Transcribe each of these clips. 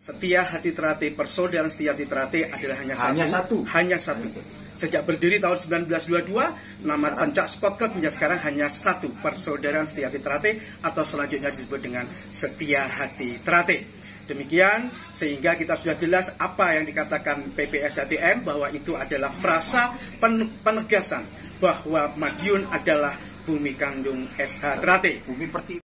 Setia Hati Trate, persaudaraan Setia Hati Trate adalah hanya satu. Sejak berdiri tahun 1922, nama Pencak Sport Club hingga sekarang hanya satu, persaudaraan Setia Hati Trate, atau selanjutnya disebut dengan Setia Hati Trate. Demikian, sehingga kita sudah jelas apa yang dikatakan PPSHTM, bahwa itu adalah frasa penegasan bahwa Madiun adalah bumi kandung SH Trate. Bumi pertiwi.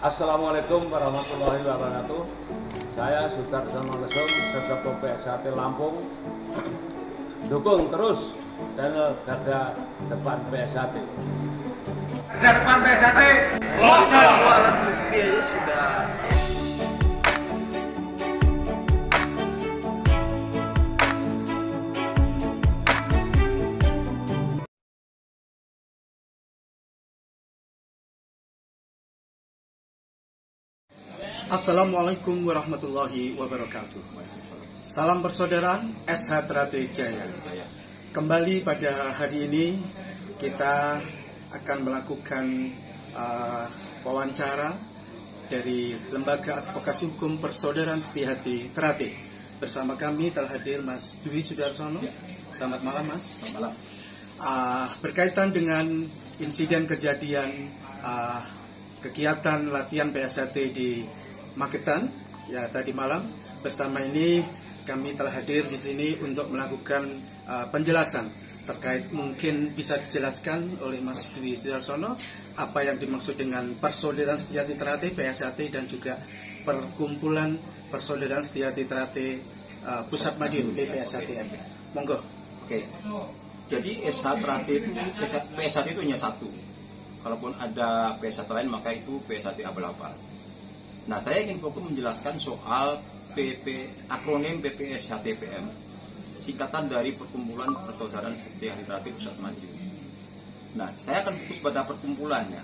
Assalamualaikum warahmatullahi wabarakatuh. Saya Sudarsono Lesung, Sekretar PPSHT Lampung. Dukung terus channel Garda Depan PSHT. Garda Depan PSHT. Alat bukti aja sudah. Assalamualaikum warahmatullahi wabarakatuh. Salam persaudaraan SH Trate Jaya. Kembali pada hari ini kita akan melakukan wawancara dari Lembaga Advokasi Hukum Persaudaraan Setia Hati Trate. Bersama kami telah hadir Mas Dwi Sudarsono. Selamat malam, Mas. Selamat malam. Berkaitan dengan insiden kejadian kegiatan latihan PSHT di Magetan ya tadi malam, bersama ini kami telah hadir di sini untuk melakukan penjelasan terkait, mungkin bisa dijelaskan oleh Mas Dwi Sudarsono apa yang dimaksud dengan persaudaraan Setia Hati Trate PSHT dan juga perkumpulan persaudaraan Setia Hati Trate Pusat Madiun PPSHTM. Monggo. Oke. Jadi SH Trate itu PSHT itu hanya satu. Kalaupun ada PSHT lain maka itu PSHT abal-abal. Nah, saya ingin fokus menjelaskan soal akronim PPSHTPM, singkatan dari Perkumpulan Persaudaraan Setia Hati Trate Pusat Madiun. Nah, saya akan fokus pada perkumpulannya.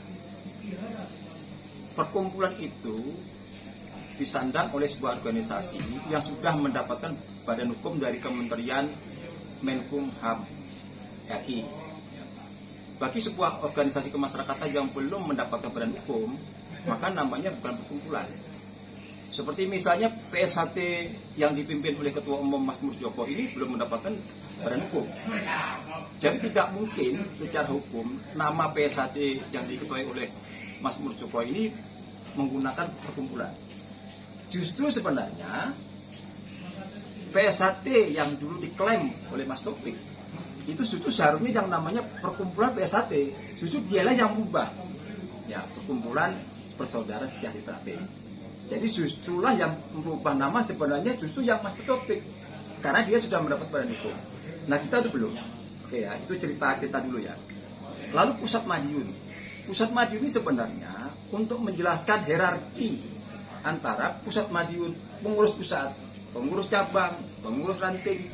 Perkumpulan itu disandang oleh sebuah organisasi yang sudah mendapatkan badan hukum dari Kementerian Menkumham RI. Bagi sebuah organisasi kemasyarakatan yang belum mendapatkan badan hukum, maka namanya bukan perkumpulan. Seperti misalnya PSHT yang dipimpin oleh Ketua Umum Mas Muljoko ini belum mendapatkan badan hukum. Jadi tidak mungkin secara hukum nama PSHT yang diketuai oleh Mas Muljoko ini menggunakan perkumpulan. Justru sebenarnya PSHT yang dulu diklaim oleh Mas Taufik itu justru seharusnya yang namanya perkumpulan PSHT. Justru dialah yang mengubah ya perkumpulan Persaudaraan Setia Hati Trate. Jadi justrulah yang merubah nama sebenarnya justru yang Mas Taufik, karena dia sudah mendapat badan hukum. Nah, kita itu belum. Oke ya, itu cerita kita dulu ya. Lalu Pusat Madiun. Pusat Madiun ini sebenarnya untuk menjelaskan hierarki antara Pusat Madiun, pengurus pusat, pengurus cabang, pengurus ranting,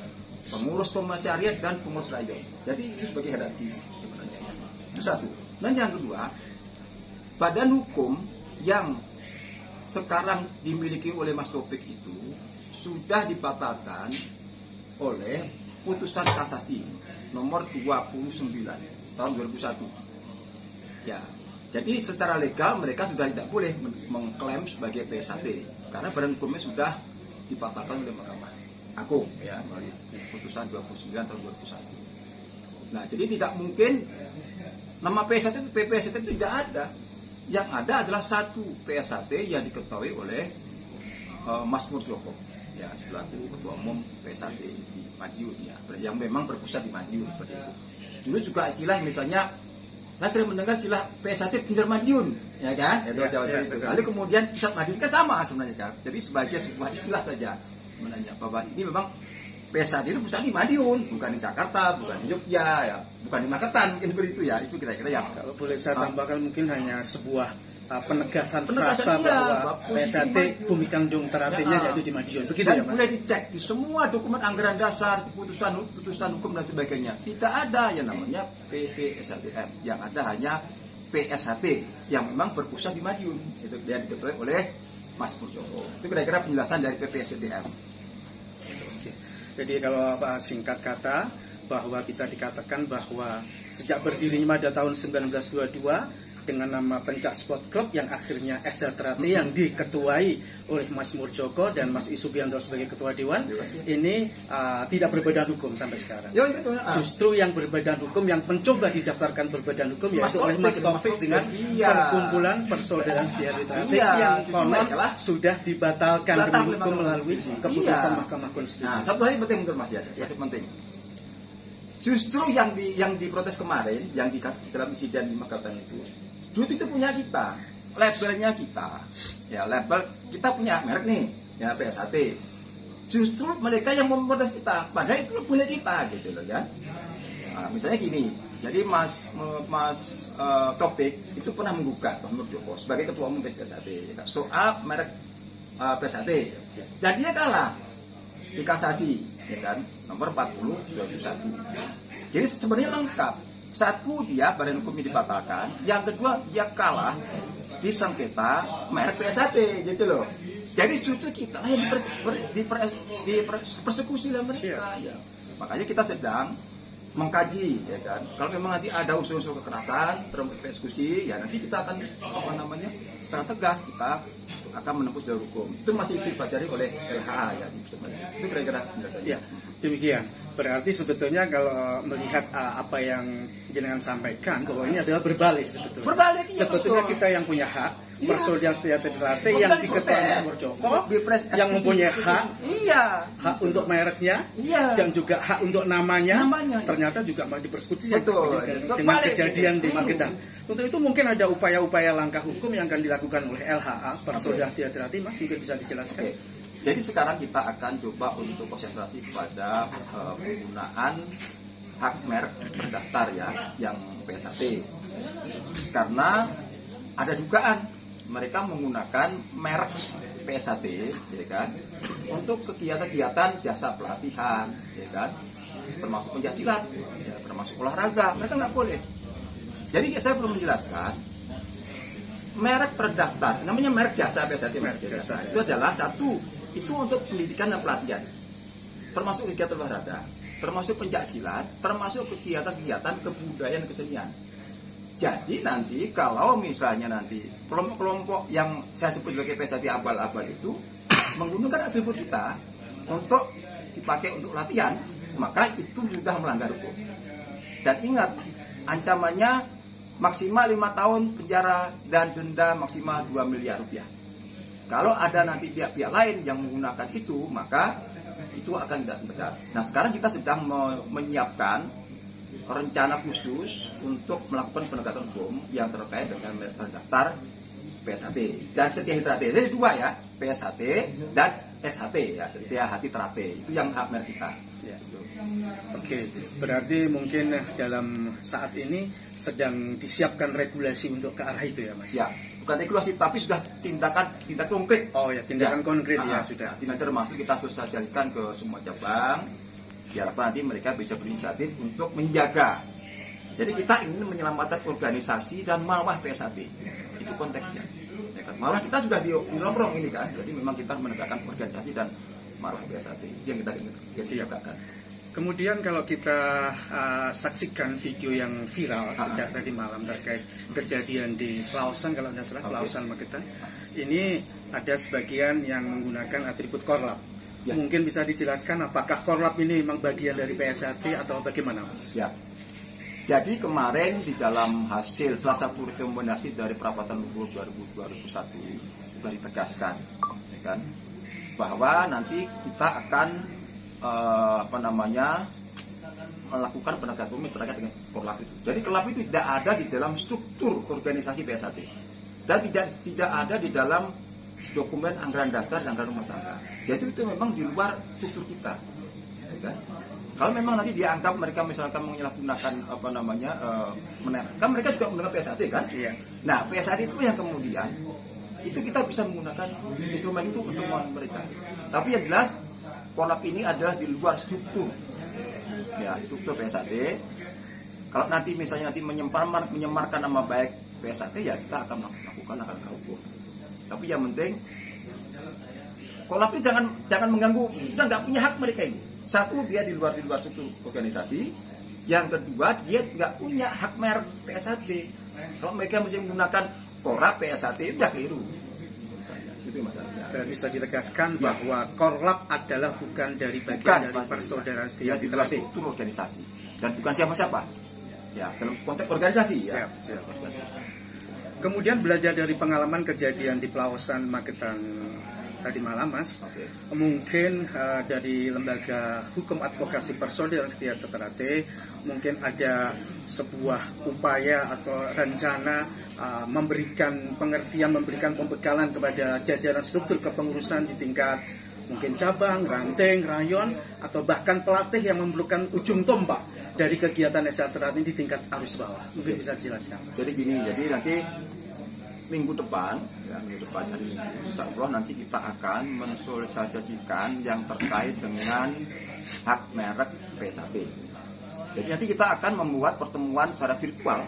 pengurus komisariat dan pengurus rayon. Jadi itu sebagai hierarki sebenarnya. Itu satu. Dan yang kedua, badan hukum yang sekarang dimiliki oleh Mas Taufik itu sudah dibatalkan oleh putusan kasasi nomor 29 tahun 2001. Ya, jadi secara legal mereka sudah tidak boleh mengklaim sebagai PSHT karena badan hukumnya sudah dibatalkan oleh Mahkamah Agung ya melalui putusan 29 tahun 2001. Nah, jadi tidak mungkin nama PSHT itu tidak ada. Yang ada adalah satu PSHT yang diketahui oleh Mas Muljoko ya selaku Ketua Umum PSHT di Madiun ya, yang memang berpusat di Madiun seperti itu. Dulu juga istilah misalnya saya sering mendengar istilah PSHT Pinggir Madiun ya kan? Lalu kemudian Pusat Madiun kan sama sebenarnya kan. Jadi sebagai sebuah istilah saja sebenarnya bahwa ini memang PSHT itu pusat di Madiun, bukan di Jakarta, bukan di Jogja, ya, bukan di Magetan, mungkin seperti itu ya. Itu kira-kira yang kalau boleh saya tambahkan mungkin hanya sebuah penegasan frasa bahwa PSHT bumi kandung Tratenya yaitu di Madiun. Begitu dan ya, Mas? Boleh dicek di semua dokumen anggaran dasar, putusan hukum dan sebagainya. Tidak ada yang namanya PPSHTM. Yang ada hanya PSHT yang memang berpusat di Madiun. Itu yang diketuai oleh Mas Murjoko. Itu kira-kira penjelasan dari PPSDM. Jadi kalau singkat kata, bahwa bisa dikatakan bahwa sejak berdirinya pada tahun 1922 dengan nama Pencak Sport Club yang akhirnya SL Trate yang diketuai oleh Mas Murjoko dan Mas Isubianto sebagai ketua dewan, ini tidak berbadan hukum sampai sekarang. Justru yang berbadan hukum, yang mencoba didaftarkan berbadan hukum yaitu oleh Mas Taufik dengan Perkumpulan Persaudaraan Setiari Trate yang konon sudah dibatalkan demi hukum melalui keputusan Mahkamah Konstitusi. Nah, satu hal yang penting menurut Mas ya, satu penting. Justru yang diprotes kemarin, yang di dalam insiden di Magetan itu punya kita, labelnya kita, ya label kita punya merek nih, ya PSAT. Justru mereka yang memprotes kita, padahal itu boleh kita, gitu loh ya. Nah, misalnya gini, jadi Mas Taufik itu pernah menggugat Mas Murjoko sebagai ketua umum PSAT soal merek PSAT, dan dia kalah di kasasi, ya kan, nomor 40/2001. Jadi sebenarnya lengkap. Satu, dia badan hukumnya dibatalkan. Yang kedua, dia kalah di sengketa merek PSAT, gitu loh. Jadi justru kita yang dipersekusi oleh mereka. Ya. Makanya kita sedang mengkaji, ya kan. Kalau memang nanti ada unsur-unsur kekerasan, persekusi, ya nanti kita akan secara tegas kita akan menempuh jalur hukum. Itu masih dipelajari oleh LHA, ya. Itu kira-kira penjelasannya. Ya, demikian. Berarti sebetulnya kalau melihat apa yang jenengan sampaikan, bahwa ini adalah berbalik sebetulnya. Berbalik, iya, sebetulnya betul. Kita yang punya hak, Iya. Persaudaraan Setiari Trate yang diketuai Mas Murjoko, yang mempunyai hak untuk mereknya, dan juga hak untuk namanya. Ternyata juga malah dipersekusi dengan kejadian di Magetan. Untuk itu mungkin ada upaya-upaya langkah hukum yang akan dilakukan oleh LHA, Persaudaraan Setiari Trate, Mas mungkin bisa dijelaskan. Jadi sekarang kita akan coba untuk konsentrasi kepada penggunaan hak merek terdaftar ya, yang PSAT. Karena ada dugaan mereka menggunakan merek PSAT, ya kan, untuk kegiatan-kegiatan jasa pelatihan, ya kan, termasuk pencaksilat, ya, termasuk olahraga, mereka nggak boleh. Jadi saya perlu menjelaskan, merek terdaftar, namanya merek jasa PSAT, merek jasa itu adalah satu. Itu untuk pendidikan dan pelatihan, termasuk kegiatan olahraga, termasuk pencaksilat, termasuk kegiatan-kegiatan kebudayaan dan kesenian. Jadi nanti kalau misalnya nanti kelompok-kelompok yang saya sebut sebagai PSAT abal-abal itu menggunakan atribut kita untuk dipakai untuk latihan, maka itu sudah melanggar hukum. Dan ingat, ancamannya maksimal 5 tahun penjara dan denda maksimal 2 miliar rupiah. Kalau ada nanti pihak-pihak lain yang menggunakan itu, maka itu akan tidak tegas. Nah, sekarang kita sedang menyiapkan rencana khusus untuk melakukan penegakan hukum yang terkait dengan merek terdaftar PSAT dan Setiari Trate. Jadi dua ya, PSAT dan SHT ya, Setiari Trate. Itu yang hak merek kita. Ya. Oke, berarti mungkin dalam saat ini sedang disiapkan regulasi untuk ke arah itu ya, Mas? Ya, bukan regulasi tapi sudah tindak konkret. Oh ya, tindakan konkret ya sudah. Tindakan termasuk kita sosialisasikan ke semua cabang. Diharapkan nanti mereka bisa berinisiatif untuk menjaga. Jadi kita ingin menyelamatkan organisasi dan marwah PSAT. Itu konteksnya. Ya kan? Malah kita sudah di nongkrong ini kan. Jadi memang kita menegakkan organisasi dan marwah PSAT. Itu yang kita ingin tegakkan. Kemudian kalau kita saksikan video yang viral sejak tadi malam terkait kejadian di Klausan, kalau tidak salah Klausan Magetan, ini ada sebagian yang menggunakan atribut korlap. Ya. Mungkin bisa dijelaskan apakah korlap ini memang bagian dari PSAT atau bagaimana, Mas? Ya. Jadi kemarin di dalam hasil salah satu rekomendasi dari Perapatan Luhur 2001 sudah ditegaskan, ya kan, bahwa nanti kita akan melakukan penegakan hukum terkait dengan korlap itu. Jadi korlap itu tidak ada di dalam struktur organisasi PSAT dan tidak ada di dalam dokumen anggaran dasar dan anggaran rumah tangga. Jadi itu memang di luar struktur kita. Ya kan? Kalau memang nanti dianggap mereka misalkan menyalahgunakan kan mereka juga menggunakan PSAT kan? Iya. Nah, PSAT itu yang kemudian itu kita bisa menggunakan instrumen itu untuk mereka. Tapi yang jelas korlap ini adalah di luar struktur, ya struktur PSAT. Kalau nanti misalnya menyemarkan nama baik PSAT, ya kita akan melakukan langkah hukum. Tapi yang penting Korlap ini jangan mengganggu, kita nggak punya hak mereka ini. Satu, dia di luar struktur organisasi. Yang kedua, dia nggak punya hak merek PSHT. Kalau mereka mesti menggunakan Korlap PSHT, udah keliru. Itu masalahnya. Dan bisa ditegaskan bahwa Korlap adalah bukan dari bagian dari persaudaraan Setia adalah Trate. struktur organisasi dan bukan siapa-siapa. Ya, dalam konteks organisasi ya. Siap. Kemudian belajar dari pengalaman kejadian di Pelausan Magetan tadi malam, Mas. Oke. Mungkin dari lembaga hukum advokasi persaudaraan Setia Trate mungkin ada sebuah upaya atau rencana memberikan pengertian, memberikan pembekalan kepada jajaran struktur kepengurusan di tingkat mungkin cabang, ranting, rayon, atau bahkan pelatih yang memerlukan ujung tombak dari kegiatan Setia Trate ini di tingkat arus bawah. Mungkin bisa dijelaskan. Jadi gini, jadi nanti minggu depan hari Insyaallah nanti kita akan mensosialisasikan yang terkait dengan hak merek PSHT. Jadi nanti kita akan membuat pertemuan secara virtual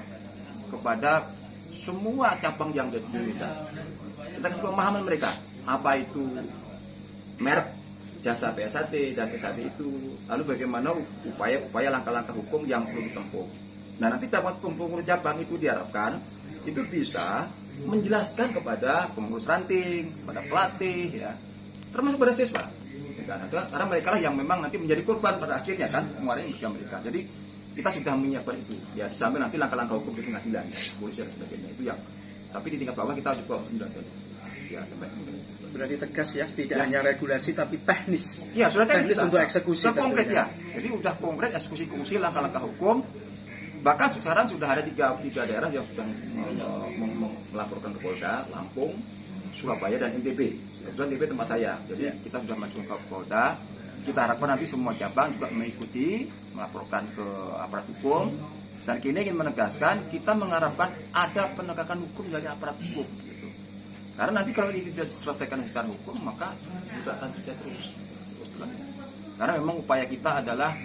kepada semua cabang yang ada di Indonesia. Kita kasih pemahaman mereka apa itu merek jasa PSHT dan PSHT itu, lalu bagaimana upaya langkah-langkah hukum yang perlu ditempuh. Nah, nanti pengurus cabang itu diharapkan itu bisa menjelaskan kepada pengurus ranting, kepada pelatih, ya, termasuk pada siswa. Karena mereka lah yang memang nanti menjadi korban pada akhirnya kan, kemarin juga mereka. Jadi kita sudah menyiapkan itu, ya, sampai nanti langkah-langkah hukum di pengadilan, polisi dan sebagainya itu yang. Tapi di tingkat bawah kita juga menjelaskan. Ya, sampai. Berarti tegas ya, tidak hanya regulasi tapi teknis. Ya, sudah teknis untuk eksekusi. Sudah konkret ya. Jadi sudah konkret eksekusi langkah-langkah hukum. Bahkan sekarang sudah ada tiga daerah yang sudah melaporkan ke Polda, Lampung, Surabaya, dan NTB. Kebetulan NTB tempat saya. Jadi kita sudah masuk ke Polda. Kita harapkan nanti semua cabang juga mengikuti, melaporkan ke aparat hukum. Dan kini ingin menegaskan, kita mengharapkan ada penegakan hukum dari aparat hukum. Gitu. Karena nanti kalau ini tidak diselesaikan secara hukum, maka tidak akan bisa terus. Karena memang upaya kita adalah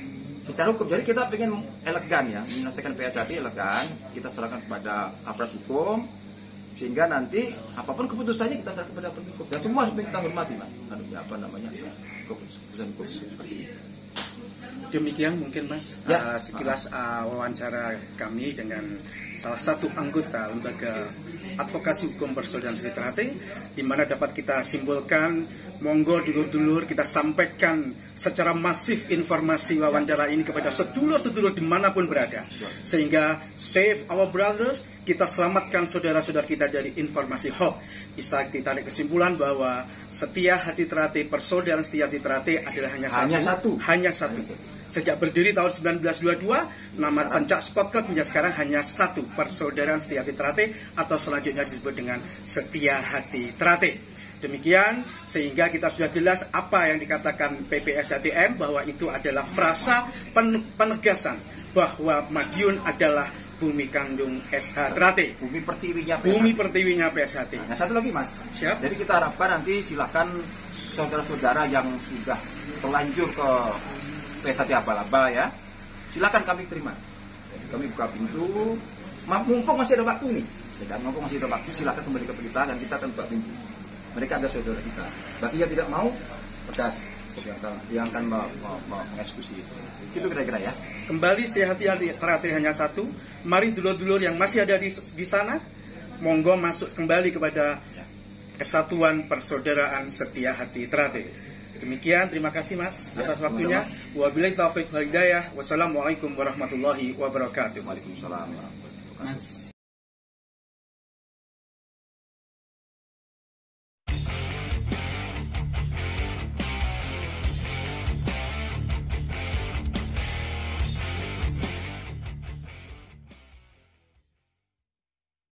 secara hukum. Jadi kita ingin elegan ya, menyelesaikan PSHT elegan, kita serahkan kepada aparat hukum, sehingga nanti apapun keputusannya kita serahkan kepada aparat hukum. Dan semua kita hormati, Mas. Keputusan hukum seperti ini. Demikian mungkin, Mas, ya. Sekilas wawancara kami dengan salah satu anggota lembaga advokasi hukum persaudaraan Setia Trate, di mana dapat kita simpulkan, monggo dulur-dulur kita sampaikan secara masif informasi wawancara ini kepada sedulur-sedulur dimanapun berada, sehingga save our brothers, kita selamatkan saudara-saudara kita dari informasi hoax. Bisa ditarik kesimpulan bahwa Setia Hati Trate, persaudaraan Setia Hati Trate adalah hanya satu. Sejak berdiri tahun 1922, nama Pencak Sport Club hingga sekarang hanya satu, persaudaraan Setia Hati Trate, atau selanjutnya disebut dengan Setia Hati Trate. Demikian, sehingga kita sudah jelas apa yang dikatakan PPSHTM, bahwa itu adalah frasa penegasan bahwa Madiun adalah bumi kandung SH Trate, bumi pertiwinya PSHT. Bumi pertiwinya PSHT. Nah, satu lagi, Mas. Siap. Jadi kita harapkan nanti silakan saudara-saudara yang sudah terlanjur ke PSHT abal-abal ya, silakan kami terima. Jadi kami buka pintu, mumpung masih ada waktu nih. Ya, mumpung masih ada waktu, silakan kembali ke kita dan kita akan buka pintu. Mereka ada saudara kita. Bagi yang tidak mau, tegas. Yang akan mengeksekusi itu. Itu kira-kira ya. Kembali Setia Hati Trate hanya satu. Mari dulur-dulur yang masih ada di sana, monggo masuk kembali kepada Kesatuan Persaudaraan Setia Hati Trate. Demikian, terima kasih, Mas, atas waktunya. Wabillahi taufiq wal hidayah. Wassalamualaikum warahmatullahi wabarakatuh. Waalaikumsalam warahmatullahi wabarakatuh.